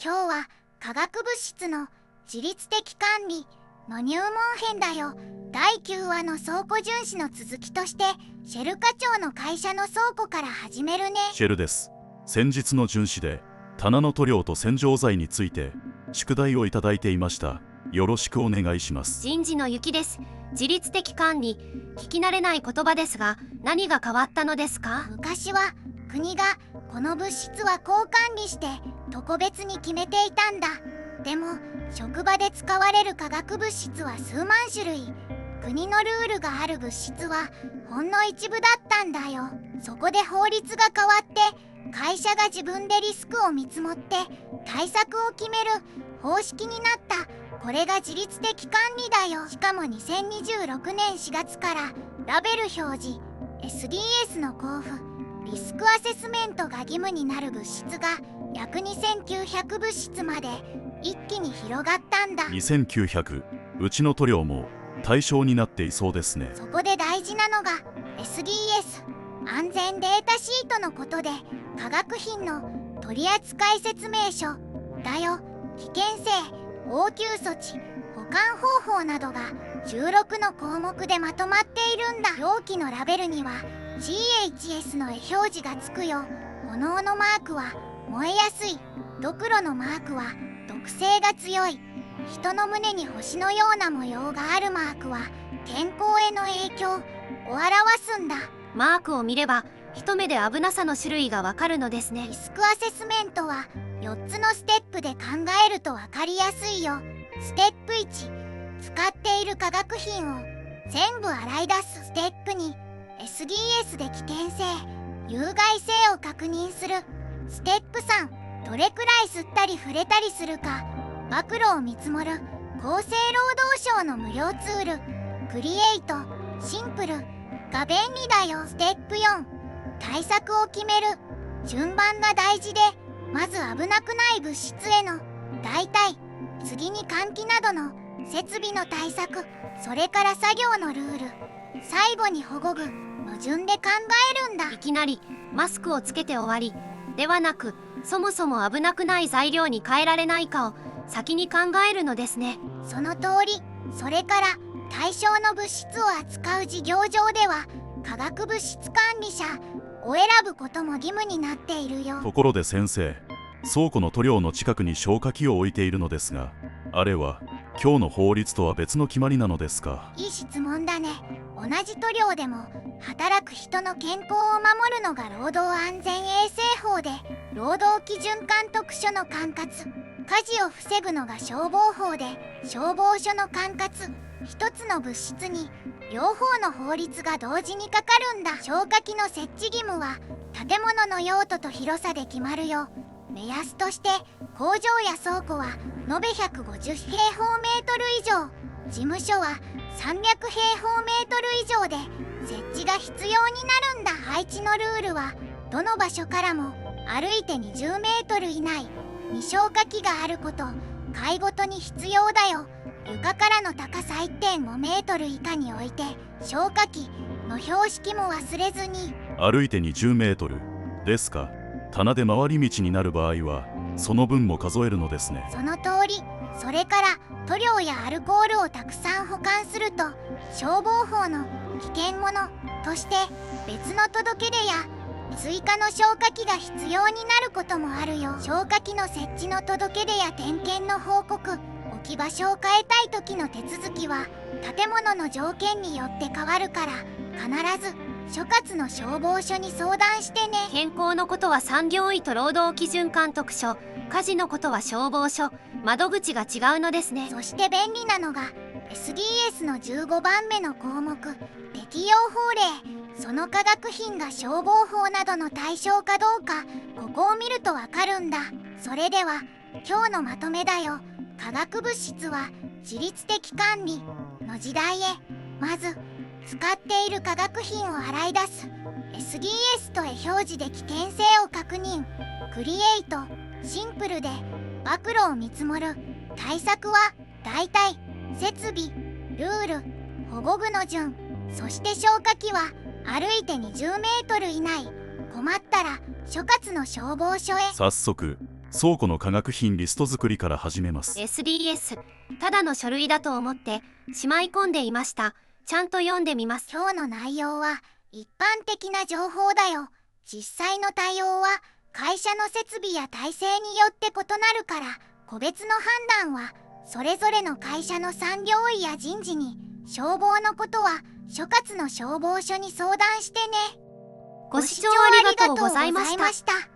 今日は化学物質の自律的管理の入門編だよ。第9話の倉庫巡視の続きとして、シェル課長の会社の倉庫から始めるね。シェルです。先日の巡視で棚の塗料と洗浄剤について宿題をいただいていました。よろしくお願いします。人事の雪です。自律的管理、聞き慣れない言葉ですが、何が変わったのですか？昔は国がこの物質はこう管理して特別に決めていたんだ。でも職場で使われる化学物質は数万種類。国のルールがある物質はほんの一部だったんだよ。そこで法律が変わって会社が自分でリスクを見積もって対策を決める方式になった。これが自律的管理だよ。しかも2026年4月からラベル表示 SDS の交付、リスクアセスメントが義務になる物質が約2900物質まで一気に広がったんだ。2900、うちの塗料も対象になっていそうですね。そこで大事なのが SDS 安全データシートのことで、化学品の取扱説明書だよ。危険性、応急措置、保管方法などが16の項目でまとまっているんだ。容器のラベルには GHS の絵表示がつくよ。炎のマークは燃えやすい、ドクロのマークは毒性が強い、人の胸に星のような模様があるマークは健康への影響を表すんだ。マークを見れば一目で危なさの種類がわかるのですね。リスクアセスメントは4つのステップで考えると分かりやすいよ。ステップ1、使っている化学品を全部洗い出す。ステップ2、SDS で危険性、有害性を確認する。ステップ3、どれくらい吸ったり触れたりするか暴露を見積もる。厚生労働省の無料ツールクリエイトシンプルが便利だよ。ステップ4、対策を決める。順番が大事で、まず危なくない物質への代替、次に換気などの設備の対策、それから作業のルール、最後に保護具の順で考えるんだ。いきなりマスクをつけて終わりではなく、そもそも危なくない材料に変えられないかを先に考えるのですね。その通り。それから対象の物質を扱う事業上では化学物質管理者を選ぶことも義務になっているよ。ところで先生、倉庫の塗料の近くに消火器を置いているのですが、あれは今日の法律とは別の決まりなのですか？いい質問だね。同じ塗料でも働く人の健康を守るのが労働安全衛生法で、労働基準監督署の管轄、火事を防ぐのが消防法で消防署の管轄。一つの物質に両方の法律が同時にかかるんだ。消火器の設置義務は建物の用途と広さで決まるよ。目安として工場や倉庫は延べ150平方メートル以上、事務所は300平方メートル以上で設置が必要になるんだ。配置のルールはどの場所からも歩いて20メートル以内に消火器があること、階ごとに必要だよ。床からの高さ 1.5 メートル以下に置いて消火器の標識も忘れずに。歩いて20メートルですか？棚で回り道になる場合はその分も数えるのですね。その通り。それから塗料やアルコールをたくさん保管すると消防法の危険物として別の届け出や追加の消火器が必要になることもあるよ。消火器の設置の届け出や点検の報告、置き場所を変えたい時の手続きは建物の条件によって変わるから、必ず所轄の消防署に相談してね。健康のことは産業医と労働基準監督署、火事のことは消防署、窓口が違うのですね。そして便利なのが SDS の15番目の項目、適用法令。その化学品が消防法などの対象かどうか、ここを見るとわかるんだ。それでは今日のまとめだよ。化学物質は自律的管理の時代へ。まず使っている化学品を洗い出す。 SDS と絵表示で危険性を確認。クリエイトシンプルで暴露を見積もる。対策は代替、設備、ルール、保護具の順。そして消火器は歩いて20メートル以内。困ったら所轄の消防署へ。早速倉庫の化学品リスト作りから始めます。 SDS ただの書類だと思ってしまい込んでいました。ちゃんと読んでみます。今日の内容は一般的な情報だよ。実際の対応は会社の設備や体制によって異なるから、個別の判断はそれぞれの会社の産業医や人事に、消防のことは所轄の消防署に相談してね。ご視聴ありがとうございました。